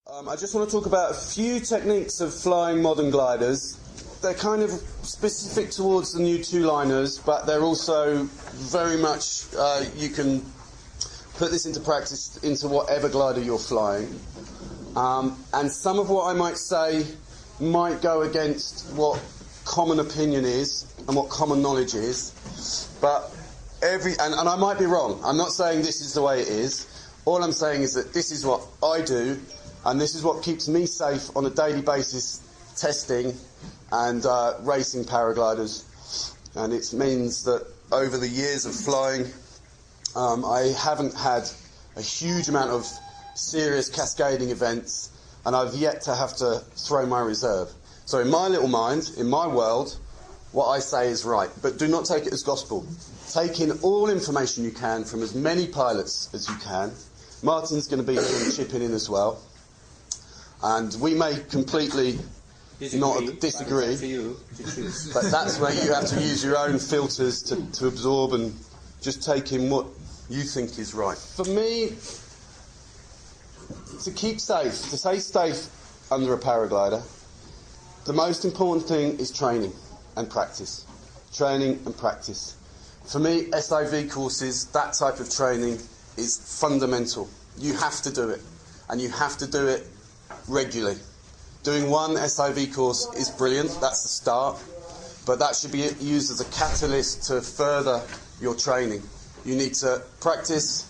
I just want to talk about a few techniques of flying modern gliders. They're kind of specific towards the new two-liners, but they're also very much, you can put this into practice into whatever glider you're flying. And some of what I might say might go against what common opinion is and what common knowledge is, but and I might be wrong. I'm not saying this is the way it is. All I'm saying is that this is what I do, and this is what keeps me safe on a daily basis, testing and racing paragliders. And it means that over the years of flying, I haven't had a huge amount of serious cascading events, and I've yet to have to throw my reserve. So in my little mind, in my world, what I say is right, but do not take it as gospel. Take in all information you can from as many pilots as you can. Martin's going to be here and chipping in as well. And we may completely disagree, but that's where you have to use your own filters to absorb and just take in what you think is right. For me, to keep safe, to stay safe under a paraglider, the most important thing is training and practice. Training and practice. For me, ESavi courses, that type of training is fundamental. You have to do it, and you have to do it regularly. Doing one ESavi course is brilliant, that's the start, but that should be used as a catalyst to further your training. You need to practice,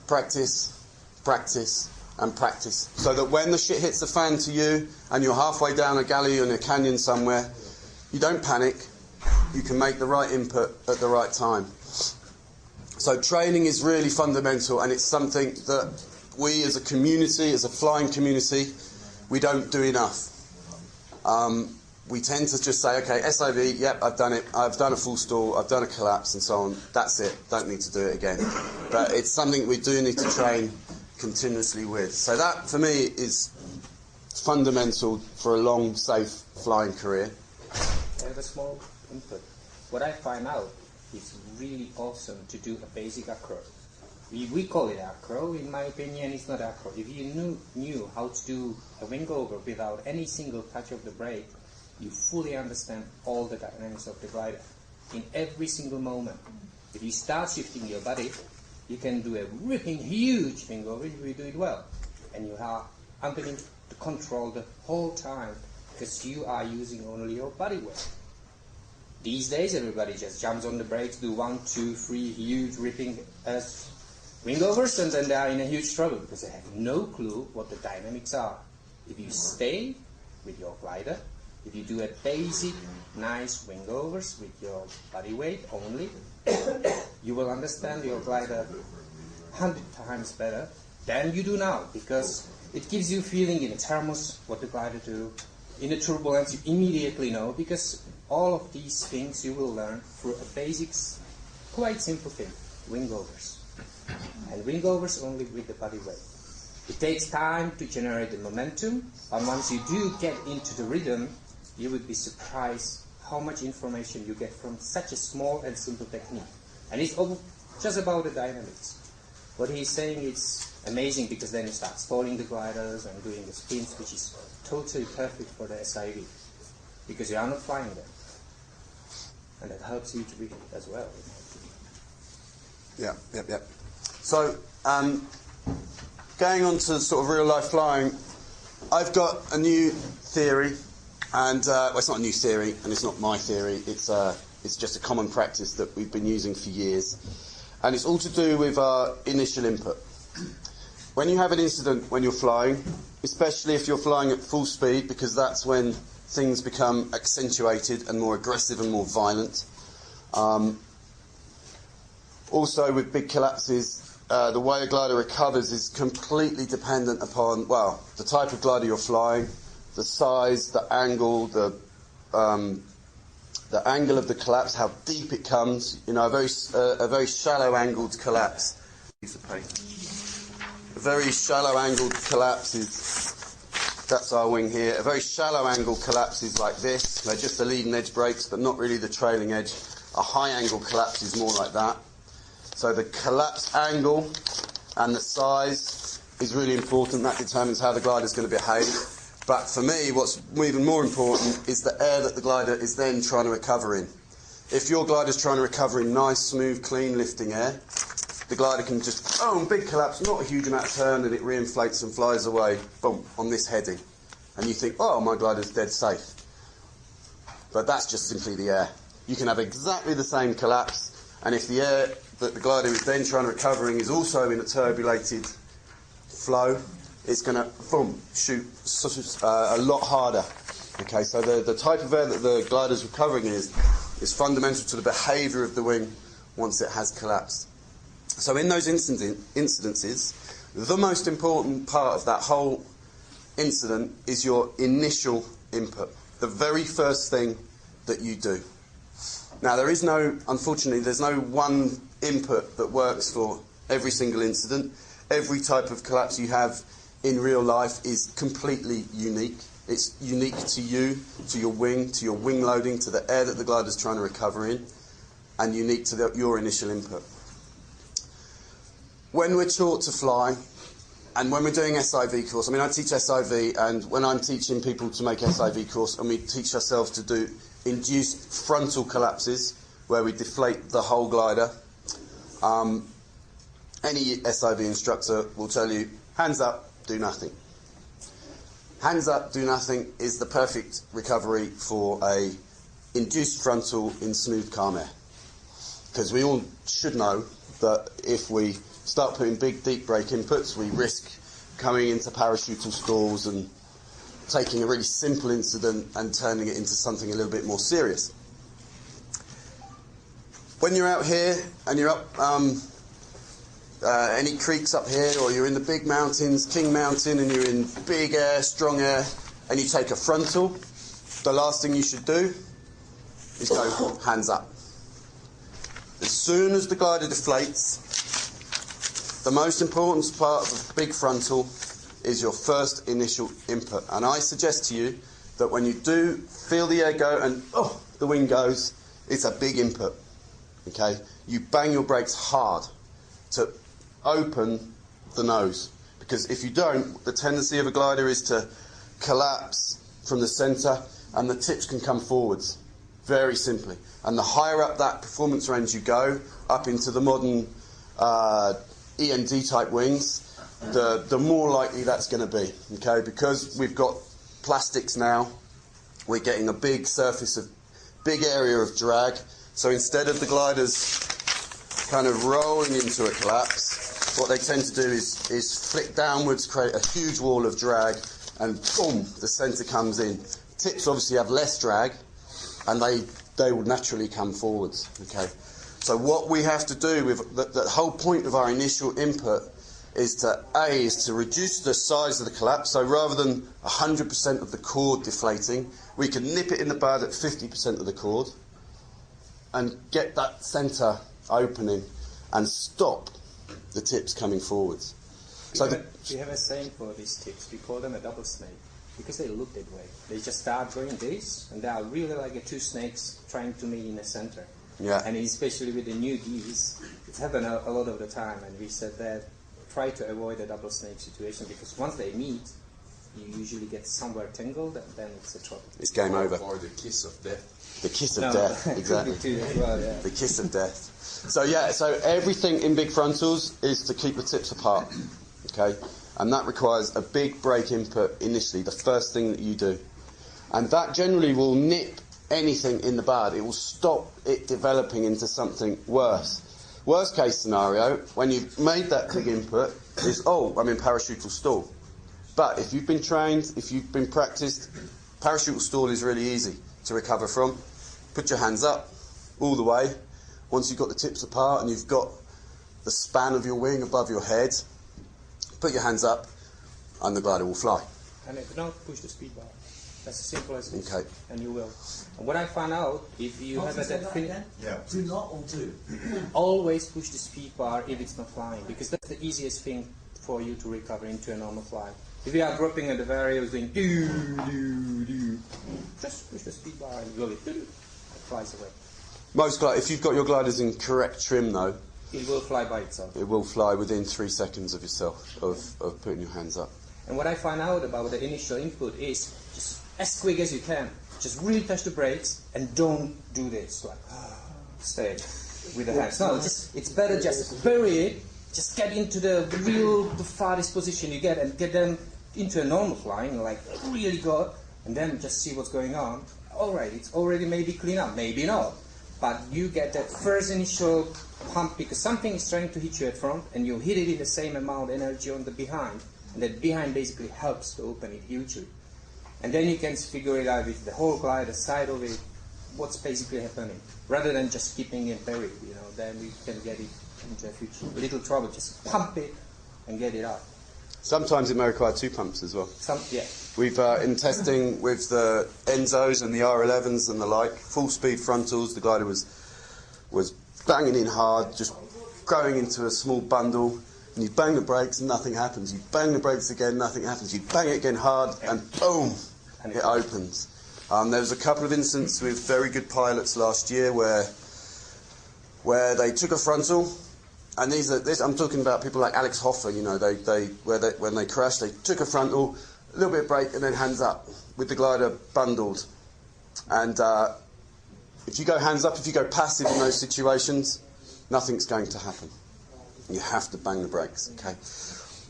practice, practice, and practice, so that when the shit hits the fan to you and you're halfway down a galley or in a canyon somewhere, you don't panic, you can make the right input at the right time. So training is really fundamental, and it's something that we as a community, as a flying community, we don't do enough. We tend to just say, okay, ESavi, yep, I've done it, I've done a full stall, I've done a collapse and so on, that's it, don't need to do it again. But it's something we do need to train continuously with. So that, for me, is fundamental for a long, safe flying career. I have a small input. What I find out is really awesome to do a basic acro. We call it acro. In my opinion, it's not acro. If you knew how to do a wing over without any single touch of the brake, you fully understand all the dynamics of the glider in every single moment. If you start shifting your body, you can do a ripping huge wing over if you do it well. And you have ability to control the whole time because you are using only your body weight. These days, everybody just jumps on the brakes, do 1, 2, 3 huge ripping wing overs, and then they are in a huge trouble because they have no clue what the dynamics are. If you stay with your glider, if you do a basic, nice wing overs with your body weight only, you will understand your glider 100 times better than you do now, because it gives you feeling in a thermos what the glider do. In a turbulence, you immediately know, because all of these things you will learn through a basic, quite simple thing, wing overs. And wing overs only with the body weight. It takes time to generate the momentum, and once you do get into the rhythm, you would be surprised how much information you get from such a small and simple technique. And it's all just about the dynamics. What he's saying is amazing, because then you start stalling the gliders and doing the spins, which is totally perfect for the ESavi, because you are not flying them. And that helps you to read as well. Yeah. So, going on to sort of real-life flying, I've got a new theory, and well, it's not a new theory, and it's not my theory. It's just a common practice that we've been using for years, and it's all to do with our initial input. When you have an incident when you're flying, especially if you're flying at full speed, because that's when things become accentuated and more aggressive and more violent. Also, with big collapses, the way a glider recovers is completely dependent upon, well, the type of glider you're flying, the size, the angle, the angle of the collapse, how deep it comes. You know, a very shallow angled collapse. Piece of paper. A very shallow angled collapse is, that's our wing here. A very shallow angled collapse is like this. They're just the leading edge brakes, but not really the trailing edge. A high angle collapse is more like that. So the collapse angle and the size is really important. That determines how the glider is going to behave. But for me, what's even more important is the air that the glider is then trying to recover in. If your glider is trying to recover in nice, smooth, clean lifting air, the glider can just, boom, big collapse, not a huge amount of turn, and it reinflates and flies away, boom, on this heading. And you think, oh, my glider's dead safe. But that's just simply the air. You can have exactly the same collapse, and if the air that the glider is then trying to recover in is also in a turbulated flow, it's going to, boom, shoot a lot harder. Okay, so the type of air that the glider's recovering is fundamental to the behaviour of the wing once it has collapsed. So in those incidences, the most important part of that whole incident is your initial input, the very first thing that you do. Now unfortunately, there's no one input that works for every single incident. Every type of collapse you have in real life is completely unique. It's unique to you, to your wing loading, to the air that the glider's trying to recover in, and unique to your initial input. When we're taught to fly, and when we're doing SIV course, I mean, I teach SIV, and when I'm teaching people to make SIV course, and we teach ourselves to do induced frontal collapses, where we deflate the whole glider, any SIV instructor will tell you, hands up, do nothing. Hands up, do nothing is the perfect recovery for a induced frontal in smooth, calm air. Because we all should know that if we start putting big, deep brake inputs, we risk coming into parachutal stalls and taking a really simple incident and turning it into something a little bit more serious. When you're out here and you're up any creeks up here, or you're in the big mountains, King Mountain, and you're in big air, strong air, and you take a frontal, the last thing you should do is go hands up. As soon as the glider deflates, the most important part of a big frontal is your first initial input. And I suggest to you that when you do feel the air go and the wing goes, it's a big input. Okay? You bang your brakes hard to open the nose. Because if you don't, the tendency of a glider is to collapse from the centre and the tips can come forwards. Very simply. And the higher up that performance range you go, up into the modern END type wings, the more likely that's going to be. Okay, because we've got plastics now, we're getting a big area of drag. So instead of the gliders kind of rolling into a collapse, what they tend to do is flick downwards, create a huge wall of drag, and boom, the centre comes in. Tips obviously have less drag, and they will naturally come forwards. Okay, so what we have to do with the whole point of our initial input is to reduce the size of the collapse. So rather than 100% of the cord deflating, we can nip it in the bud at 50% of the cord and get that centre opening and stop the tips coming forwards. We have a saying for these tips. We call them a double snake because they look that way. They just start doing this, and they are really like two snakes trying to meet in the center. Yeah. And especially with the new geese, it's happened a lot of the time. And we said that try to avoid a double snake situation because once they meet, you usually get somewhere tangled, and then it's a trouble. It's game over. Or the kiss of death. The kiss of death, exactly. Well, yeah. The kiss of death. So everything in big frontals is to keep the tips apart, okay? And that requires a big brake input initially, the first thing that you do. And that generally will nip anything in the bud. It will stop it developing into something worse. Worst case scenario, when you've made that big input, is, I'm in parachutal stall. But if you've been trained, if you've been practiced, parachutal stall is really easy to recover from. Put your hands up all the way. Once you've got the tips apart and you've got the span of your wing above your head, put your hands up and the glider will fly. And don't push the speed bar. That's as simple as it is. Okay. And you will. And what I found out, if you have that thing, do not or do. Always push the speed bar if it's not flying, because that's the easiest thing for you to recover into a normal flight. If you are dropping at the variables doing just push the speed bar and it flies away. If you've got your gliders in correct trim though, it will fly by itself. It will fly within 3 seconds of yourself, of putting your hands up. And what I find out about the initial input is just as quick as you can, just really touch the brakes and don't do this, like, stay with the hands. No, it's better just bury it, just get into the farthest position you get and get them into a normal flying, like really good, and then just see what's going on. Alright, it's already maybe clean up, maybe not, but you get that first initial pump because something is trying to hit you at front and you hit it in the same amount of energy on the behind, and that behind basically helps to open it hugely. And then you can figure it out with the whole glide, the side of it, what's basically happening. Rather than just keeping it buried, then we can get it into a little trouble. Just pump it and get it out. Sometimes it may require 2 pumps as well. Yeah. We've, in testing with the Enzos and the R11s and the like, full speed frontals, the glider was banging in hard, just going into a small bundle, and you bang the brakes and nothing happens. You bang the brakes again, nothing happens. You bang it again hard and boom, it opens. There was a couple of instances with very good pilots last year where they took a frontal, and I'm talking about people like Alex Hoffer. When they crashed, they took a frontal, a little bit of brake, and then hands up with the glider bundled. And if you go hands up, if you go passive in those situations, nothing's going to happen. You have to bang the brakes. Okay.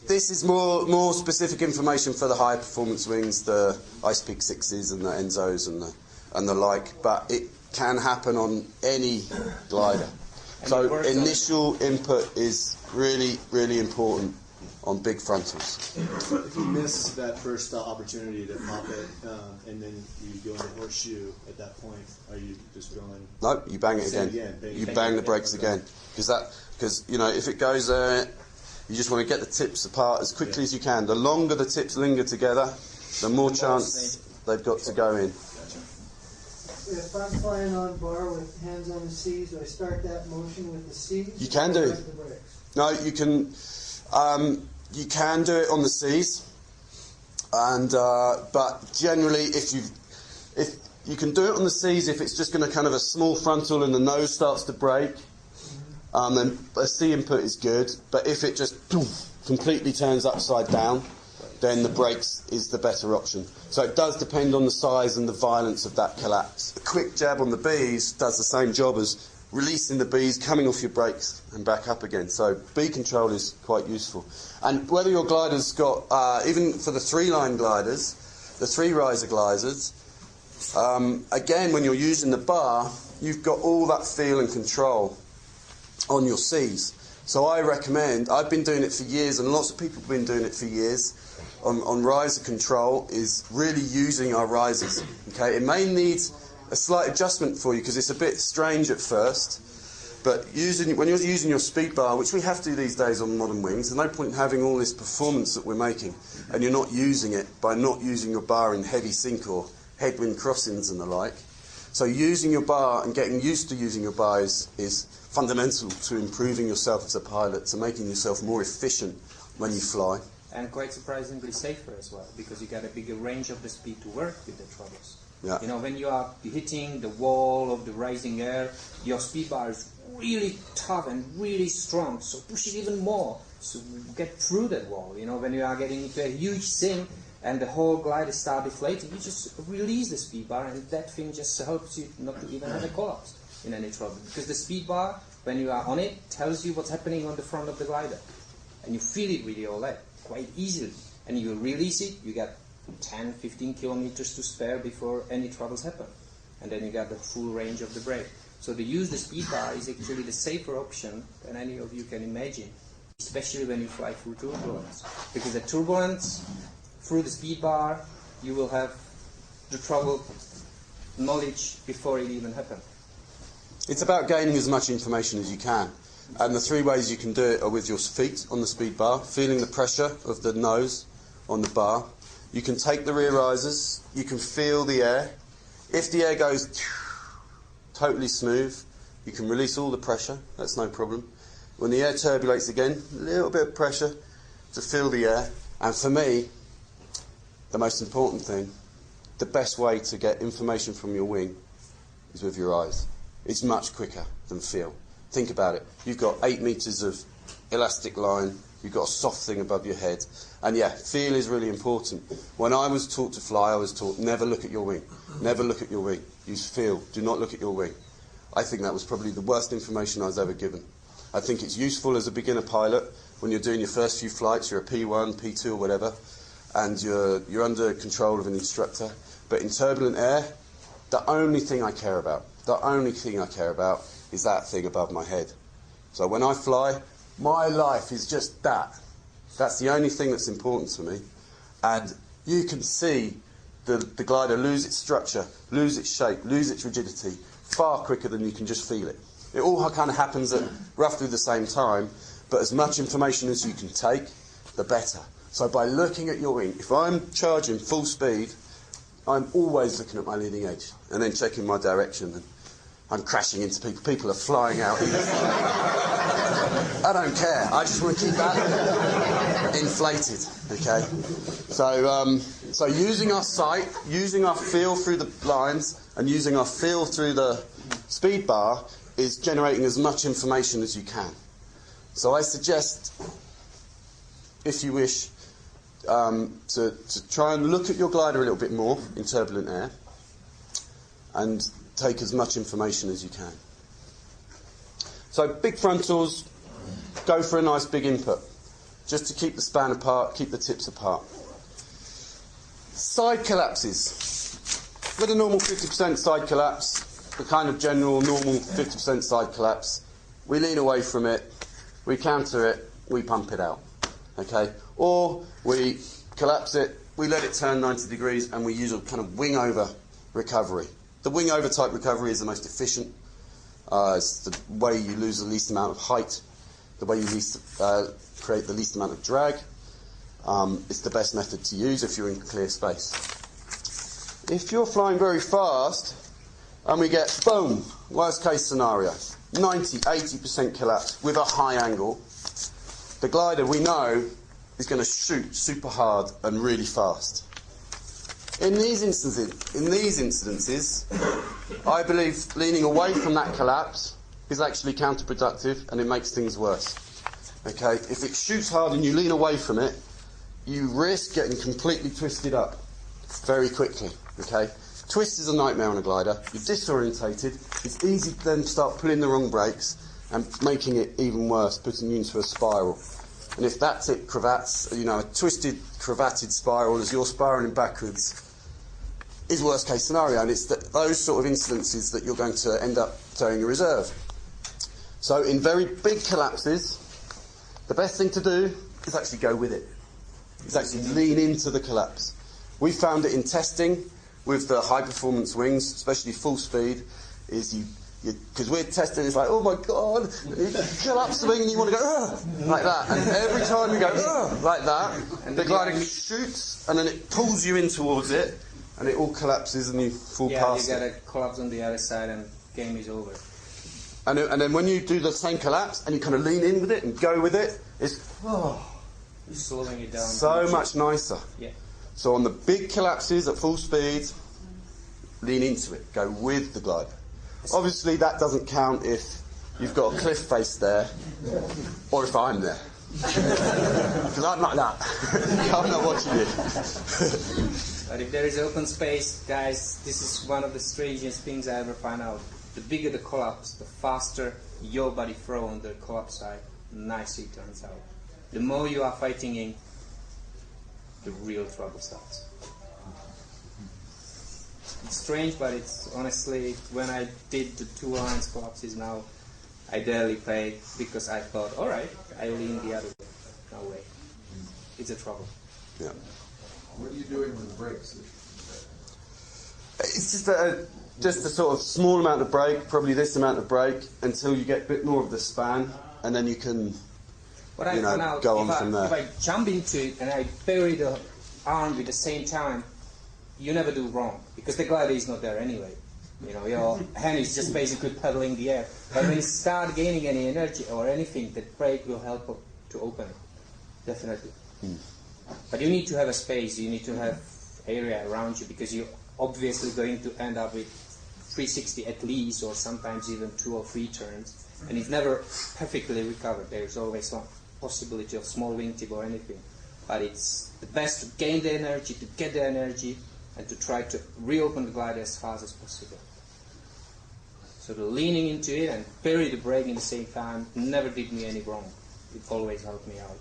This is more specific information for the higher performance wings, the Ice Peak 6s and the Enzos and the like, but it can happen on any glider. So initial input is really, really important on big frontals. If you miss that first opportunity to pop it, and then you go into horseshoe at that point, are you just going? No, you bang it again. You bang the brakes again, because if it goes there, you just want to get the tips apart as quickly as you can. The longer the tips linger together, the more chance they've got to go in. If I'm flying on bar with hands on the C's, do I start that motion with the C's? You can do. No, you can. You can do it on the C's, and but generally, if you can do it on the C's, if it's just going to kind of a small frontal and the nose starts to break, then a C input is good. But if it just completely turns upside down, then the brakes is the better option. So it does depend on the size and the violence of that collapse. A quick jab on the B's does the same job as releasing the B's, coming off your brakes and back up again. So B control is quite useful. And whether your glider's got, even for the 3-line gliders, the 3-riser gliders, again, when you're using the bar, you've got all that feel and control on your C's. So I recommend, I've been doing it for years, and lots of people have been doing it for years, on riser control, is really using our risers. Okay, it may need a slight adjustment for you because it's a bit strange at first, but when you're using your speed bar, which we have to do these days on modern wings, there's no point in having all this performance that we're making and you're not using it by not using your bar in heavy sink or headwind crossings and the like. So using your bar and getting used to using your bar is fundamental to improving yourself as a pilot, to making yourself more efficient when you fly. And quite surprisingly safer as well, because you get a bigger range of the speed to work with the throttles. Yeah. When you are hitting the wall of the rising air, your speed bar is really tough and really strong, so push it even more, so get through that wall. When you are getting into a huge sink and the whole glider starts deflating, you just release the speed bar, and that thing just helps you not to even have a collapse in any trouble. Because the speed bar, when you are on it, tells you what's happening on the front of the glider. And you feel it with your leg quite easily. And you release it, you get 10, 15 kilometers to spare before any troubles happen. And then you got the full range of the brake. So to use the speed bar is actually the safer option than any of you can imagine, especially when you fly through turbulence. Because the turbulence, through the speed bar, you will have the trouble knowledge before it even happens. It's about gaining as much information as you can. And the 3 ways you can do it are with your feet on the speed bar, feeling the pressure of the nose on the bar. You can take the rear risers, you can feel the air. If the air goes totally smooth, you can release all the pressure, that's no problem. When the air turbulates again, a little bit of pressure to feel the air. And for me, the most important thing, the best way to get information from your wing is with your eyes. It's much quicker than feel. Think about it. You've got 8 meters of elastic line. You've got a soft thing above your head. And yeah, feel is really important. When I was taught to fly, I was taught never look at your wing. Never look at your wing. Use feel. Do not look at your wing. I think that was probably the worst information I was ever given. I think it's useful as a beginner pilot when you're doing your first few flights, you're a P1, P2 or whatever, and you're under control of an instructor. But in turbulent air, the only thing I care about is that thing above my head. So when I fly, my life is just that. That's the only thing that's important to me. And you can see the glider lose its structure, lose its shape, lose its rigidity far quicker than you can just feel it. It all kind of happens at roughly the same time, but as much information as you can take, the better. So by looking at your wing, if I'm charging full speed, I'm always looking at my leading edge and then checking my direction. And I'm crashing into people. People are flying out. I don't care. I just want to keep that inflated. Okay. So using our sight, using our feel through the lines, and using our feel through the speed bar is generating as much information as you can. So I suggest, if you wish, to try and look at your glider a little bit more in turbulent air and take as much information as you can. So big frontals, go for a nice big input, just to keep the span apart, keep the tips apart. Side collapses. With a normal 50% side collapse, the kind of general normal 50% side collapse, we lean away from it, we counter it, we pump it out. Okay? Or we collapse it, we let it turn 90 degrees, and we use a kind of wing over recovery. The wing over type recovery is the most efficient. It's the way you lose the least amount of height, the way you create the least amount of drag. It's the best method to use if you're in clear space. If you're flying very fast and we get, boom, worst case scenario, 90, 80% collapse with a high angle, the glider we know is going to shoot super hard and really fast. In these instances, I believe leaning away from that collapse is actually counterproductive and it makes things worse. Okay, if it shoots hard and you lean away from it, you risk getting completely twisted up very quickly. Okay, twist is a nightmare on a glider. You're disorientated. It's easy to then start pulling the wrong brakes and making it even worse, putting you into a spiral. And if that tip cravats, a twisted, cravated spiral as you're spiraling backwards, is worst case scenario, and it's those sort of incidences that you're going to end up towing your reserve. So in very big collapses, the best thing to do is actually go with it. It's actually lean into the collapse. We found it in testing with the high performance wings, especially full speed, is because we're testing, it's like, oh my god, you collapse the wing and you want to go, ugh, like that. And every time you go, ugh, like that, and the glider shoots and then it pulls you in towards it, and it all collapses and you fall past it. Yeah, you get a collapse on the other side and game is over. And then when you do the same collapse and you kind of lean in with it and go with it, it's you're slowing it down. So much nicer. Yeah. So on the big collapses at full speed, lean into it, go with the glider. Obviously that doesn't count if you've got a cliff face there, or if I'm there. Because I'm like that. I'm not watching you. But if there is open space, guys, this is one of the strangest things I ever find out. The bigger the collapse, the faster your body throw on the collapse side, the nicer it turns out. The more you are fighting in, the real trouble starts. It's strange, but it's honestly, when I did the 2 lines collapses now, I barely played because I thought, alright, I lean the other way. No way. It's a trouble. Yeah. What are you doing with the brakes? It's just a sort of small amount of brake, probably this amount of brake, until you get a bit more of the span, and then you can go on from there. If I jump into it and I bury the arm at the same time, you never do wrong, because the glider is not there anyway. Your hand is just basically pedaling the air. But when you start gaining any energy or anything, the brake will help to open it. Definitely. But you need to have a space, you need to have area around you, because you're obviously going to end up with 360 at least, or sometimes even 2 or 3 turns. and it's never perfectly recovered. There's always some possibility of small wingtip or anything. But it's the best to gain the energy, to get the energy, and to try to reopen the glider as fast as possible. So the leaning into it and bury the brake in the same time never did me any wrong. It always helped me out.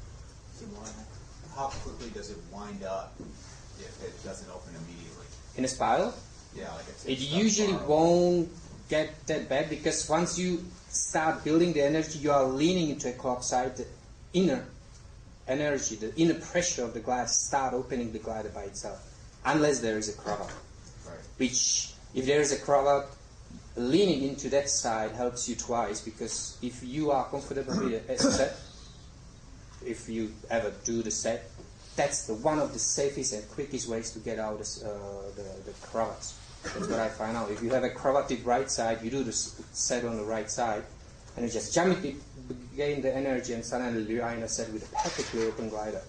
How quickly does it wind up if it doesn't open immediately? In a spiral, Yeah, like it's it usually won't get that bad, because once you start building the energy, you are leaning into a clock side. The inner energy, the inner pressure of the glider start opening the glider by itself, unless there is a cravat. Right. Which, if there is a cravat, leaning into that side helps you twice, because if you are comfortable with a set, if you ever do the set, that's one of the safest and quickest ways to get out the cravats. That's what I find out. If you have a cravated right side, you do the set on the right side, and you just jump it, gain the energy, and suddenly you are in a set with a perfectly open glider.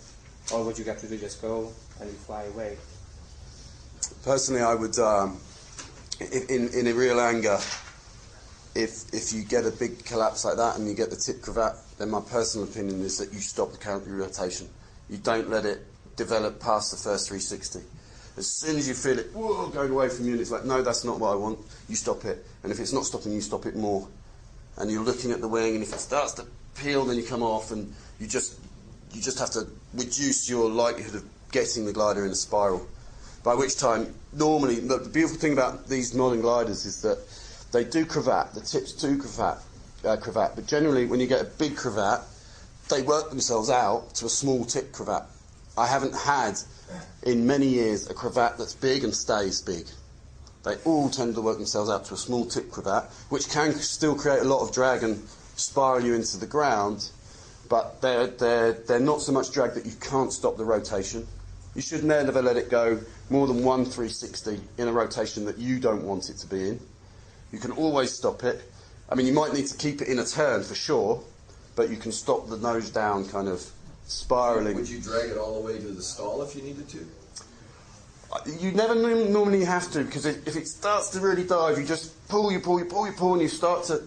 All what you got to do is just go and you fly away. Personally, I would, in a real anger, if you get a big collapse like that and you get the tip cravat, then my personal opinion is that you stop the counter rotation. You don't let it develop past the first 360. As soon as you feel it going away from you, and it's like, no, that's not what I want, you stop it. And if it's not stopping, you stop it more. And you're looking at the wing, and if it starts to peel, then you come off, and you just have to reduce your likelihood of getting the glider in a spiral. By which time, normally, the beautiful thing about these modern gliders is that they do cravat, the tips do cravat, but generally when you get a big cravat, they work themselves out to a small tip cravat. I haven't had, in many years, a cravat that's big and stays big. They all tend to work themselves out to a small tip cravat, which can still create a lot of drag and spiral you into the ground, but they're not so much drag that you can't stop the rotation. You should never let it go more than 1 360 in a rotation that you don't want it to be in. You can always stop it. I mean, you might need to keep it in a turn for sure, but you can stop the nose down kind of spiralling. Would you drag it all the way to the stall if you needed to? You never normally have to, because if it starts to really dive, you just pull, and you start to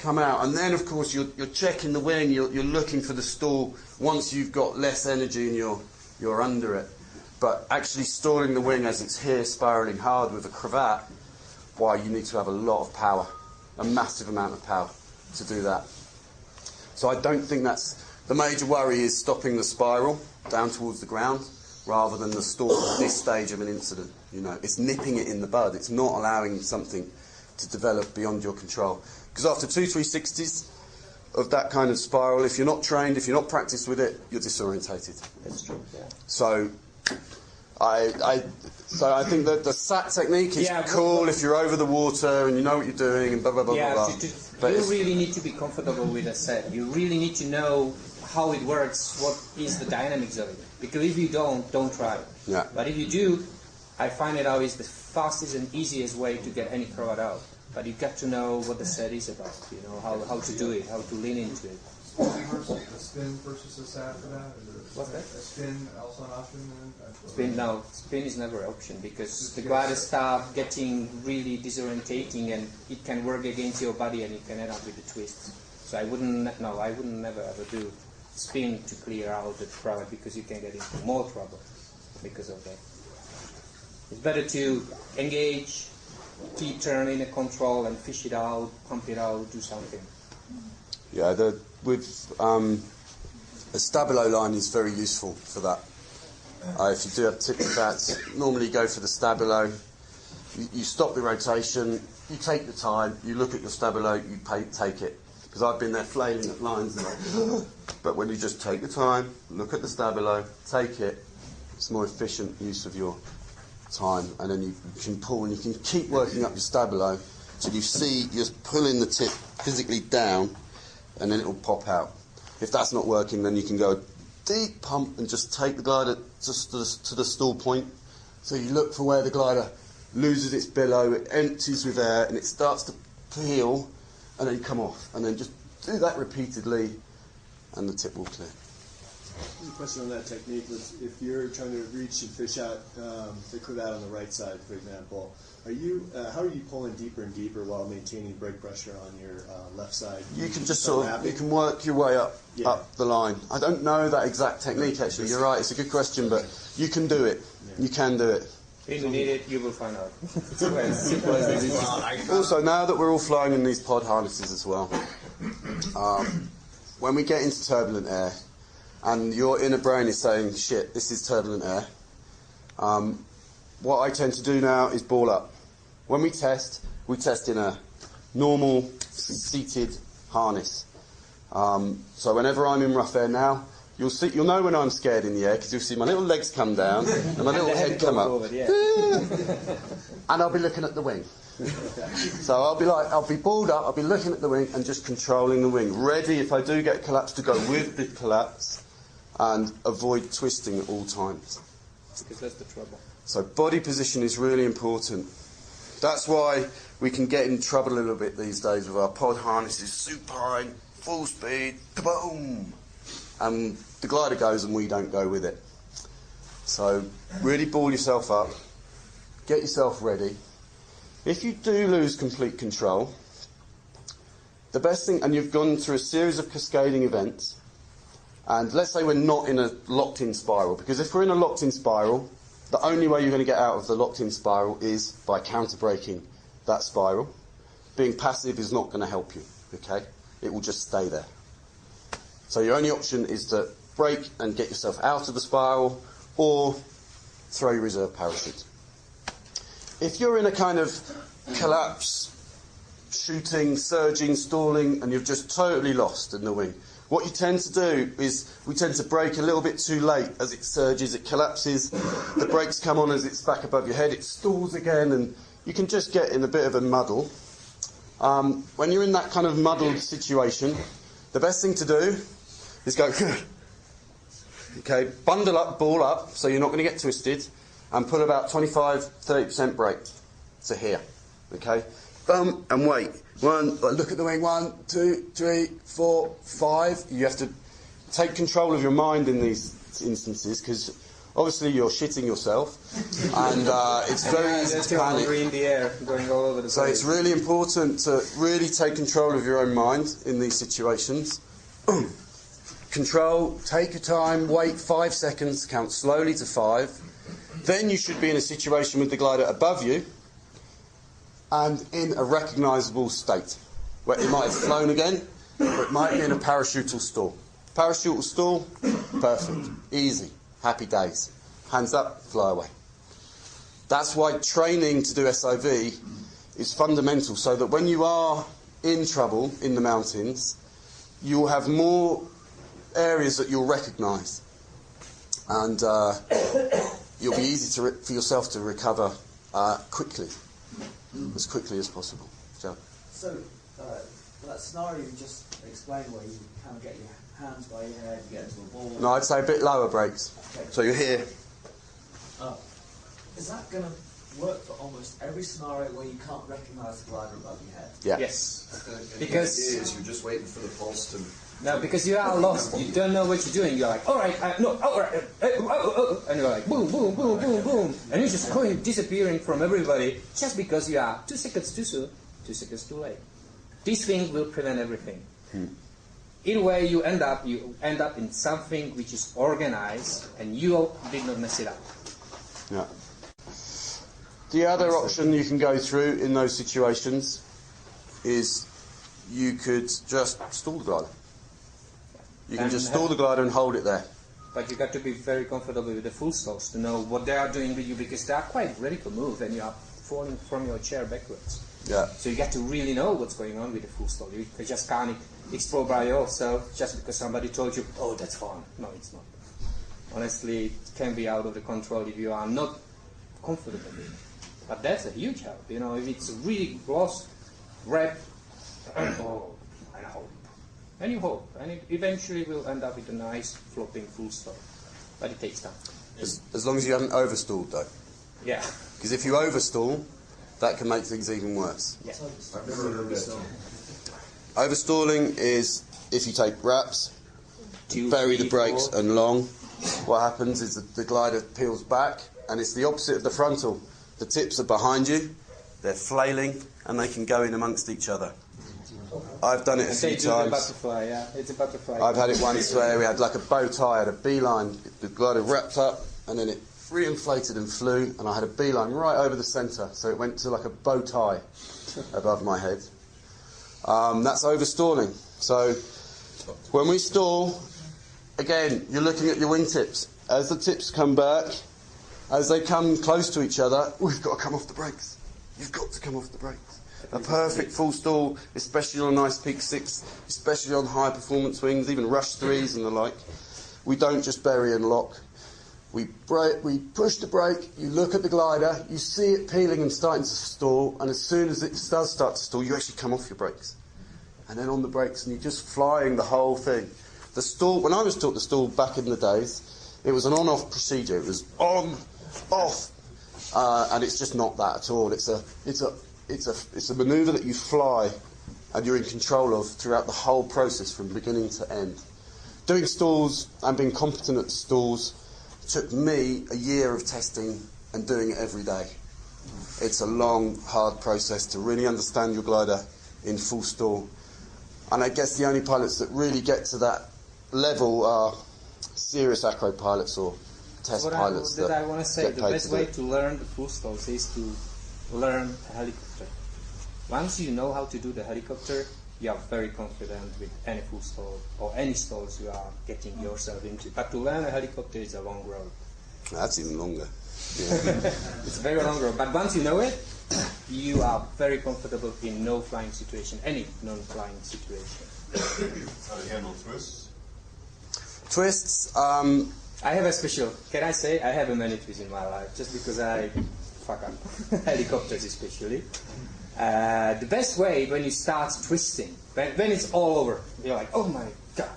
come out. And then, of course, you're checking the wing, you're looking for the stall once you've got less energy and you're under it. But actually stalling the wing as it's here, spiralling hard with a cravat, why, you need to have a lot of power, a massive amount of power to do that. So I don't think that's... The major worry is stopping the spiral down towards the ground rather than the stall at this stage of an incident. You know, it's nipping it in the bud. It's not allowing something to develop beyond your control. Because after 2 360s of that kind of spiral, if you're not trained, if you're not practiced with it, you're disorientated. That's true, yeah. So I think that the sat technique is cool if you're over the water and you know what you're doing and blah, blah, blah, blah, blah. You really need to be comfortable with a set. You really need to know how it works, what is the dynamics of it. Because if you don't try it. Yeah. But if you do, I find it out is the fastest and easiest way to get any cravat out. But you got to know what the set is about, you know, how to do it, how to lean into it. A spin versus a sat for that? What's that? A spin also an option Spin, then? spin is never an option, because the gliders start getting really disorientating and it can work against your body and it can end up with the twists. So I wouldn't never ever do spin to clear out the cravat, because you can get into more trouble because of that. It's better to engage, keep turning the control and fish it out, pump it out, do something. Yeah, with a stabilo line is very useful for that. If you do have tip cravats, normally go for the stabilo. You stop the rotation, you take the time, you look at your stabilo, you take it. Because I've been there flailing at lines, and like, but when you just take the time, look at the stabilo, take it, it's more efficient use of your time, and then you can pull and you can keep working up your stabilo till you see you're pulling the tip physically down, and then it will pop out. If that's not working, then you can go deep pump and just take the glider just to the stall point. So you look for where the glider loses its billow, it empties with air, and it starts to peel, and then come off. And then just do that repeatedly, and the tip will clear. A question on that technique. If you're trying to reach and fish out the cravat on the right side, for example, how are you pulling deeper and deeper while maintaining brake pressure on your left side? You can just you can work your way up the line. I don't know that exact technique actually. You're right. It's a good question, but you can do it. Yeah. You can do it. If you need it, you will find out. It's as simple as this is. Also, now that we're all flying in these pod harnesses as well, when we get into turbulent air, and your inner brain is saying, shit, this is turbulent air, what I tend to do now is ball up. When we test in a normal seated harness. So whenever I'm in rough air now, you'll know when I'm scared in the air, because you'll see my little legs come down and my little head come up. Forward, yeah. And I'll be looking at the wing. So I'll be balled up, I'll be looking at the wing and just controlling the wing. Ready, if I do get collapse, to go with the collapse and avoid twisting at all times. Because that's the trouble. So body position is really important. That's why we can get in trouble a little bit these days with our pod harnesses supine, full speed, kaboom! And the glider goes and we don't go with it. So really ball yourself up, get yourself ready. If you do lose complete control, the best thing, and you've gone through a series of cascading events, and let's say we're not in a locked-in spiral, because if we're in a locked-in spiral, the only way you're going to get out of the locked-in spiral is by counter-braking that spiral. Being passive is not going to help you, okay? It will just stay there. So your only option is to brake and get yourself out of the spiral, or throw your reserve parachute. If you're in a kind of collapse, shooting, surging, stalling, and you've just totally lost in the wing, what you tend to do is we tend to brake a little bit too late as it surges, it collapses, the brakes come on as it's back above your head, it stalls again, and you can just get in a bit of a muddle. When you're in that kind of muddled situation, the best thing to do is go, okay, bundle up, ball up, so you're not going to get twisted, and put about 25-30% brake to here, okay? Boom, and wait. Look at the wing, 1, 2, 3, 4, 5. You have to take control of your mind in these instances, because obviously you're shitting yourself, and it's very easy to panic. In the air, going all over the place. So it's really important to really take control of your own mind in these situations. Control, take your time, wait 5 seconds, count slowly to 5. Then you should be in a situation with the glider above you and in a recognisable state, where it might have flown again, or it might be in a parachutal stall. Parachutal stall, perfect, easy, happy days. Hands up, fly away. That's why training to do ESavi is fundamental, so that when you are in trouble in the mountains, you'll have more areas that you'll recognise, and you'll be easy for yourself to recover quickly, as quickly as possible. So that scenario you just explained, where you kind of get your hands by your head, you get into a ball. No, I'd say a bit lower brakes. Okay. So you're here. Is that going to work for almost every scenario where you can't recognise the glider above your head? Yeah. Yes. Because you're just waiting for the pulse to. No, because you are lost. You don't know what you're doing. You're like, all right, no, all right, and you're like, boom, boom, boom, boom, boom, and you're just going disappearing from everybody just because you are 2 seconds too soon, 2 seconds too late. This thing will prevent everything. Either way, you end up in something which is organized, and you did not mess it up. Yeah. The other option you can go through in those situations is you could just stall the glider. You can just stall the glider and hold it there. But you got to be very comfortable with the full stalls to know what they are doing with you, because they are quite radical move and you are falling from your chair backwards. Yeah. So you got to really know what's going on with the full stall. You just can't explore by yourself just because somebody told you, oh, that's fun. No, it's not. Honestly, it can be out of the control if you are not comfortable with it. But that's a huge help. You know, if it's really close, grab, oh, I hope. And you hope. And it eventually will end up with a nice flopping full stall. But it takes time. As long as you haven't overstalled, though. Yeah. Because if you overstall, that can make things even worse. Yeah. I've never heard that. Overstalling is if you take wraps 2, bury 3, the brakes 4. and long, what happens is the glider peels back, and it's the opposite of the frontal. The tips are behind you, they're flailing, and they can go in amongst each other. I've done it a few They do the times. butterfly, yeah. It's a butterfly. I've had it once where we had like a bow tie, had a beeline, the glider wrapped up, and then it reinflated and flew, and I had a beeline right over the centre, so it went to like a bow tie above my head. That's overstalling. So when we stall, again, you're looking at your wingtips. As the tips come back, as they come close to each other, we've got to come off the brakes. You've got to come off the brakes. A perfect full stall, especially on a nice peak 6, especially on high performance wings, even rush 3s and the like. We don't just bury and lock. We push the brake, you look at the glider, you see it peeling and starting to stall, and as soon as it does start to stall, you actually come off your brakes. And then on the brakes, and you're just flying the whole thing. The stall, when I was taught the stall back in the days, it was an on-off procedure. It was on, off, and it's just not that at all. It's a manoeuvre that you fly and you're in control of throughout the whole process from beginning to end. Doing stalls and being competent at stalls took me a year of testing and doing it every day. It's a long, hard process to really understand your glider in full stall. And I guess the only pilots that really get to that level are serious acro pilots or test pilots. I want to say the best way to learn the full stalls is to learn a helicopter. Once you know how to do the helicopter, you are very confident with any full stall or any stalls you are getting yourself into. But to learn a helicopter is a long road. That's even longer. Yeah. It's a very long road. But once you know it, you are very comfortable in no flying situation, any non-flying situation. How do you handle twists? Twists. I have a special. Can I say I have a many twists in my life just because I fuck up helicopters especially. The best way when you start twisting, when it's all over, you're like, oh my god,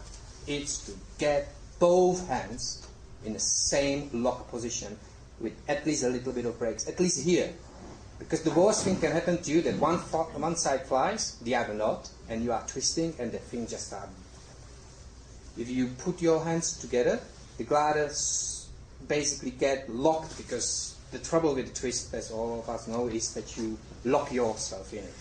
it's to get both hands in the same lock position with at least a little bit of brakes, at least here. Because the worst thing can happen to you that one side flies, the other not, and you are twisting and the thing just starts. If you put your hands together, the gliders basically get locked, because the trouble with the twist, as all of us know, is that you lock yourself in it.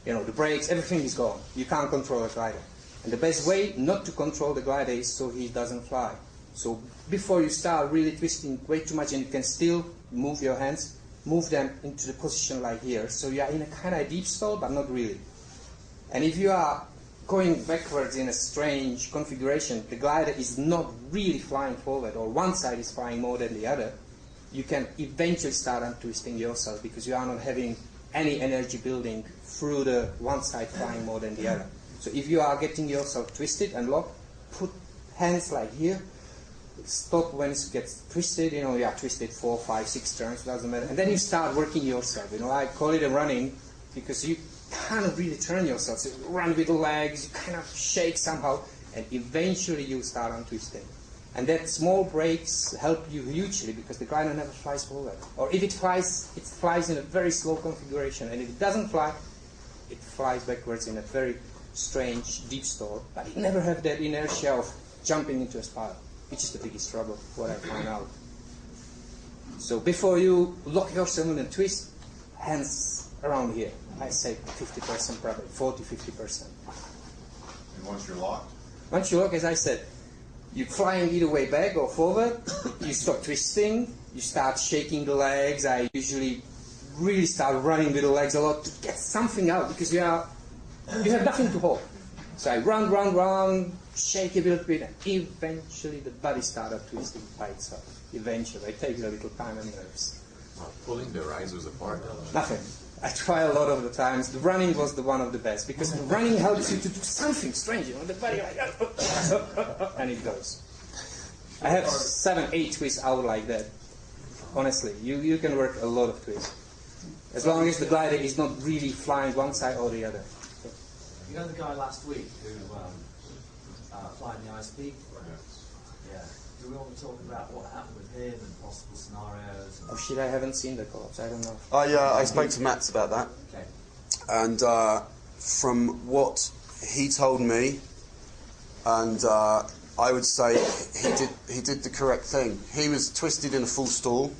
You know, the brakes, everything is gone. You can't control a glider. And the best way not to control the glider is so he doesn't fly. So before you start really twisting way too much, and you can still move your hands, move them into the position like here. So you are in a kind of deep stall, but not really. And if you are going backwards in a strange configuration, the glider is not really flying forward, or one side is flying more than the other, you can eventually start untwisting yourself, because you are not having any energy building through the one side flying more than the other. So if you are getting yourself twisted and locked, put hands like here, stop when it gets twisted, you know, you are twisted 4, 5, 6 turns, doesn't matter, and then you start working yourself. You know, I call it a running, because you cannot really turn yourself. So you run with the legs, you kind of shake somehow, and eventually you start untwisting. And that small brakes help you hugely, because the glider never flies forward. Or if it flies in a very slow configuration, and if it doesn't fly, it flies backwards in a very strange deep stall, but it never has that inertia of jumping into a spiral, which is the biggest trouble, what I found out. So before you lock yourself in a twist, hands around here. I say 50% probably, 40-50%. And once you're locked? Once you lock, as I said, you're flying either way back or forward, you stop twisting, you start shaking the legs. I usually really start running with the legs a lot to get something out, because you have nothing to hold. So I run, shake a little bit, and eventually the body started twisting by itself. Eventually, it takes a little time and nerves. Pulling the risers apart? Nothing. I try a lot of the times. The running was the one of the best, because the running helps you to do something strange. You know, the body like and it goes. I have 7, 8 twists out like that. Honestly, you can work a lot of twists, as long as the glider is not really flying one side or the other. You know the guy last week who flying the ice peak? Yeah. Do we want to talk about what happened with him and possible scenarios? Oh shit, I haven't seen the collapse. I don't know. I spoke to Mats about that. Okay. And from what he told me, and I would say he did the correct thing. He was twisted in a full stall.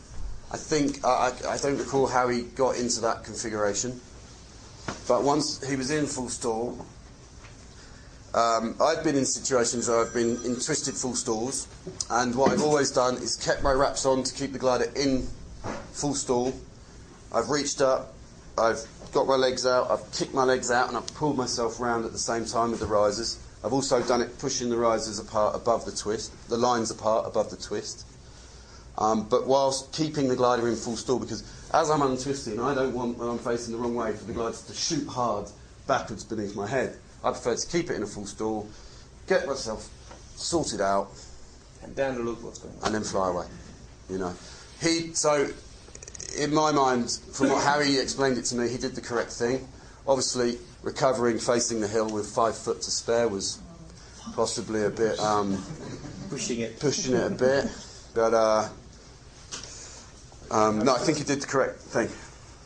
I think I don't recall how he got into that configuration, but once he was in full stall, I've been in situations where I've been in twisted full stalls, and what I've always done is kept my wraps on to keep the glider in full stall. I've reached up, I've got my legs out, I've kicked my legs out, and I've pulled myself round at the same time with the risers. I've also done it pushing the risers apart above the twist, the lines apart above the twist, but whilst keeping the glider in full stall, because as I'm untwisting, I don't want, when I'm facing the wrong way, for the glider to shoot hard backwards beneath my head. I prefer to keep it in a full stall, get myself sorted out, And then look what's going on. and then fly away. You know, so in my mind, from how he explained it to me, he did the correct thing. Obviously, recovering facing the hill with 5 foot to spare was possibly a bit Pushing it. a bit, but no, I think he did the correct thing.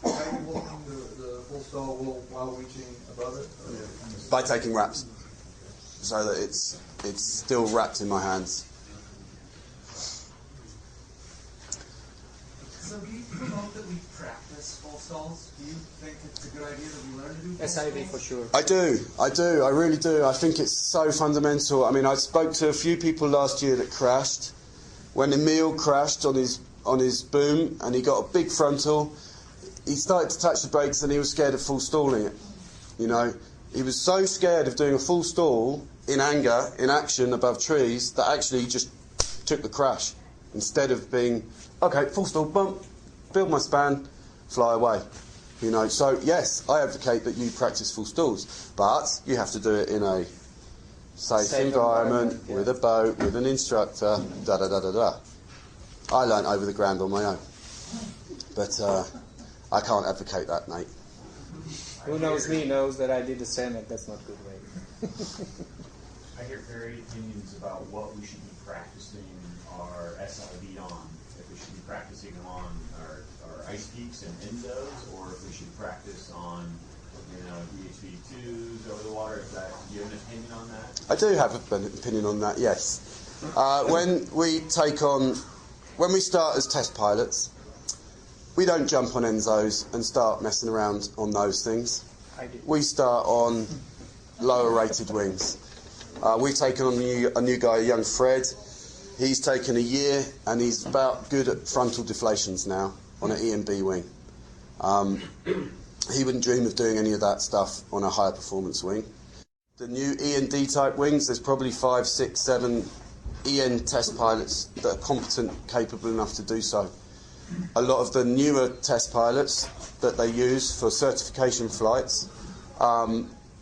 Are you holding the full stall while reaching above it? By taking wraps, so that it's still wrapped in my hands. So do you promote that we practice full stalls? Do you think it's a good idea that we learn to do full ESavi stalls? for sure. I really do. I think it's so fundamental. I mean, I spoke to a few people last year that crashed. When Emil crashed on his boom and he got a big frontal, he started to touch the brakes and he was scared of full stalling it. You know, he was so scared of doing a full stall in anger, in action above trees, that actually he just took the crash instead of being, okay, full stall, bump, build my span, fly away. You know, so yes, I advocate that you practice full stalls, but you have to do it in a safe environment, yeah. with a boat, with an instructor, da-da-da-da-da. I learnt over the ground on my own, but I can't advocate that, Nate. Who knows me knows that I did the same, and that's not good way. I hear varied opinions about what we should be practicing our ESavi on. If we should be practicing on our ice peaks and enzos, or if we should practice on, DHV2s over the water. Do you have an opinion on that? I do have an opinion on that, yes. When we start as test pilots, we don't jump on enzos and start messing around on those things. I did. We start on lower rated wings. We've taken on a new guy, young Fred. He's taken a year and he's about good at frontal deflations now on an E&B wing. He wouldn't dream of doing any of that stuff on a higher performance wing. The new E&D type wings, there's probably 5, 6, 7 EN test pilots that are competent, capable enough to do so. A lot of the newer test pilots that they use for certification flights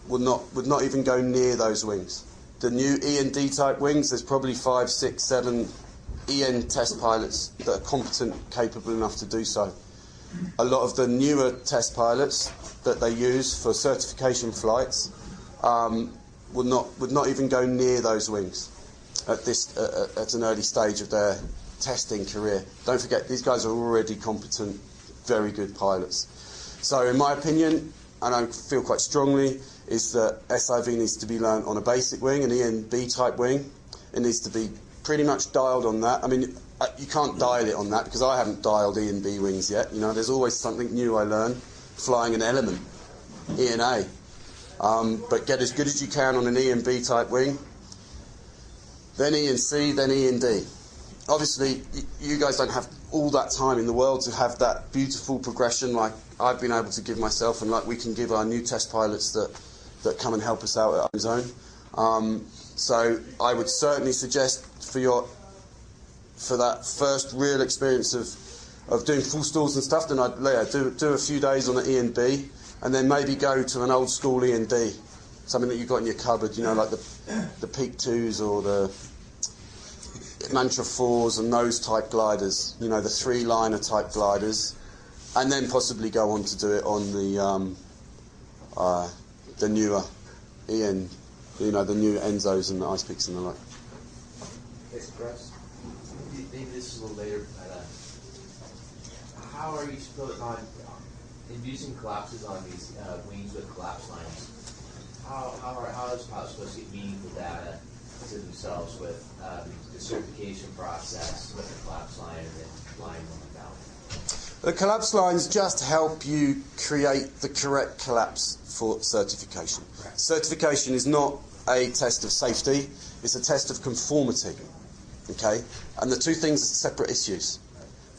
would not even go near those wings. The new E&D type wings, there's probably 5, 6, 7 EN test pilots that are competent, capable enough to do so. A lot of the newer test pilots that they use for certification flights would not even go near those wings at an early stage of their testing career. Don't forget, these guys are already competent, very good pilots. So in my opinion, and I feel quite strongly, is that ESavi needs to be learnt on a basic wing, an E&B type wing. It needs to be pretty much dialed on that. I mean, you can't dial it on that because I haven't dialed E&B wings yet. You know, there's always something new I learn flying an element, E and A. But get as good as you can on an E&B type wing, then E and C, then E and D. Obviously, you guys don't have all that time in the world to have that beautiful progression like I've been able to give myself and like we can give our new test pilots that come and help us out at Zone. So I would certainly suggest for that first real experience of doing full stalls and stuff, then I'd do a few days on the E and B, and then maybe go to an old school E and D, something that you've got in your cupboard, you know, like the Peak 2s or the Mantra 4s and those type gliders, you know, the 3-liner type gliders, and then possibly go on to do it on the newer EN, you know, the new Enzos and the Ice Peaks and the like. Express. Maybe this is a little later, but how are you supposed on inducing collapses on these wings with collapse lines? How is pilot supposed to get meaningful data to themselves with the certification process with the collapse line and then line going down? The collapse lines just help you create the correct collapse for certification. Right. Certification is not a test of safety, it's a test of conformity. Okay? And the two things are separate issues.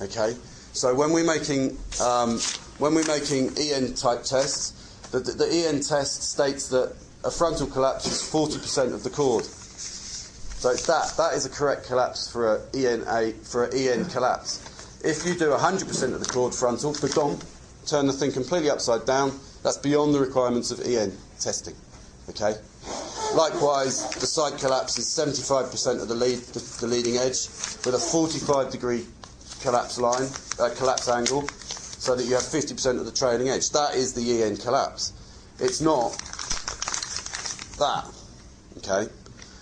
Okay? So when we're making EN type tests, the EN test states that a frontal collapse is 40% of the chord. So it's that is a correct collapse for an EN collapse. If you do 100% of the chord frontal, turn the thing completely upside down, that's beyond the requirements of EN testing. Okay? Likewise, the side collapse is 75% of the leading edge with a 45-degree collapse line, collapse angle, so that you have 50% of the trailing edge. That is the EN collapse. It's not that. Okay?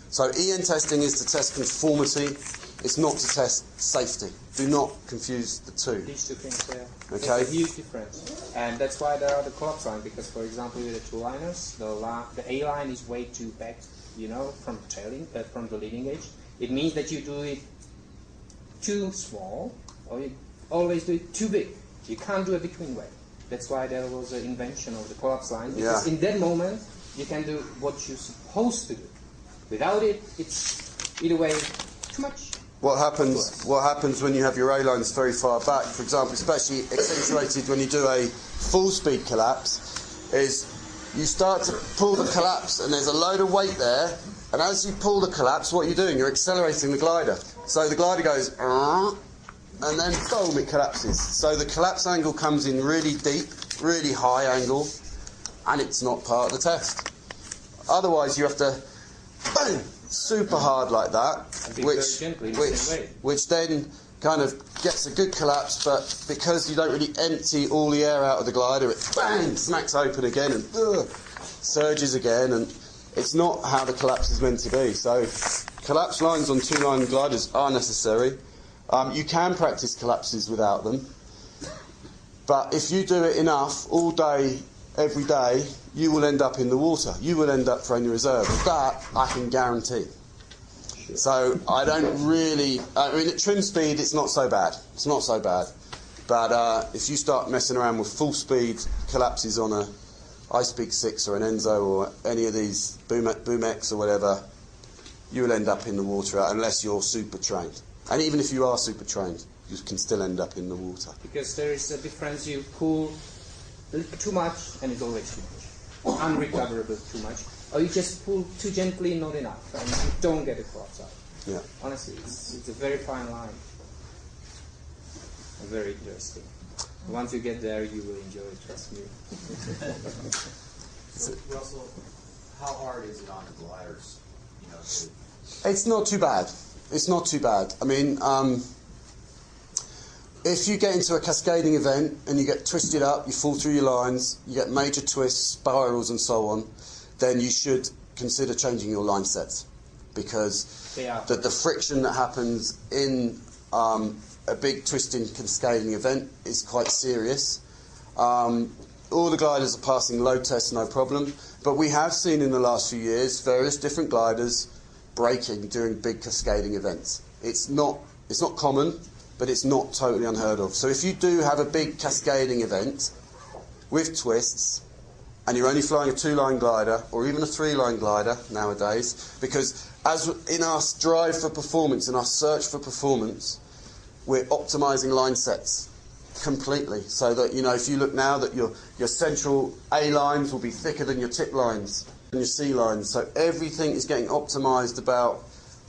So EN testing is to test conformity. It's not to test safety. Do not confuse the two. These two things, yeah. Okay. There's a huge difference. And that's why there are the collapse lines, because, for example, with the two-liners, the A line is way too back, from the leading edge. It means that you do it too small, or you always do it too big. You can't do a between way. That's why there was an invention of the collapse line, because in that moment, you can do what you're supposed to do. Without it, it's, either way, too much. What happens when you have your A lines very far back, for example, especially accentuated when you do a full speed collapse, is you start to pull the collapse and there's a load of weight there, and as you pull the collapse, what you're doing, you're accelerating the glider. So the glider goes, and then boom, it collapses. So the collapse angle comes in really deep, really high angle, and it's not part of the test. Otherwise you have to, boom, super hard like that, which then kind of gets a good collapse, but because you don't really empty all the air out of the glider, it bang, smacks open again and surges again, and it's not how the collapse is meant to be. So collapse lines on two-line gliders are necessary. You can practice collapses without them, but if you do it enough all day, every day, you will end up in the water. You will end up throwing your reserve. That I can guarantee. So I don't really... at trim speed, it's not so bad. It's not so bad. But if you start messing around with full speed collapses on a iSpeak 6 or an Enzo or any of these Boom X or whatever, you will end up in the water unless you're super trained. And even if you are super trained, you can still end up in the water. Because there is a difference. You pull too much and it's always too much. Unrecoverable too much. Or you just pull too gently, not enough, and you don't get a collapse out. Yeah. Honestly, it's a very fine line. And very interesting. Once you get there, you will enjoy it, trust me. So, Russell, how hard is it on the gliders? It's not too bad. It's not too bad. I mean, if you get into a cascading event and you get twisted up, you fall through your lines, you get major twists, spirals and so on, then you should consider changing your line sets, because the friction that happens in a big twisting cascading event is quite serious. All the gliders are passing load tests, no problem, but we have seen in the last few years various different gliders breaking during big cascading events. It's not common, but it's not totally unheard of. So if you do have a big cascading event with twists, and you're only flying a two-line glider, or even a three-line glider nowadays, because as in our drive for performance, in our search for performance, we're optimizing line sets completely, so that, if you look now, that your central A lines will be thicker than your tip lines and your C lines. So everything is getting optimized about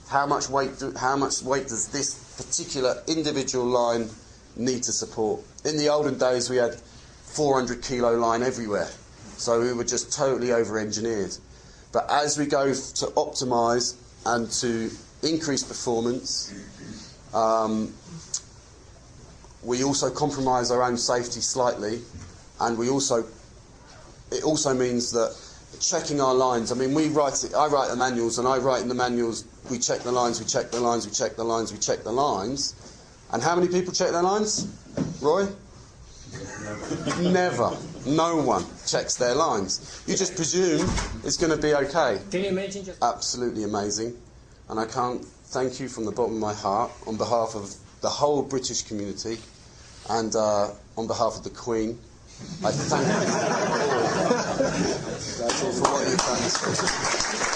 how much weight does this particular individual line need to support. In the olden days, we had 400 kilo line everywhere, so we were just totally over-engineered. But as we go to optimize and to increase performance, we also compromise our own safety slightly, and it also means that checking our lines. I mean, I write the manuals, and I write in the manuals, we check the lines, we check the lines, we check the lines, we check the lines. And how many people check their lines? Roy? Never. No one checks their lines. You just presume it's going to be okay. Can you imagine just... Absolutely amazing. and I can't thank you from the bottom of my heart on behalf of the whole British community and on behalf of the Queen. I thank you all. That's all for what you've done.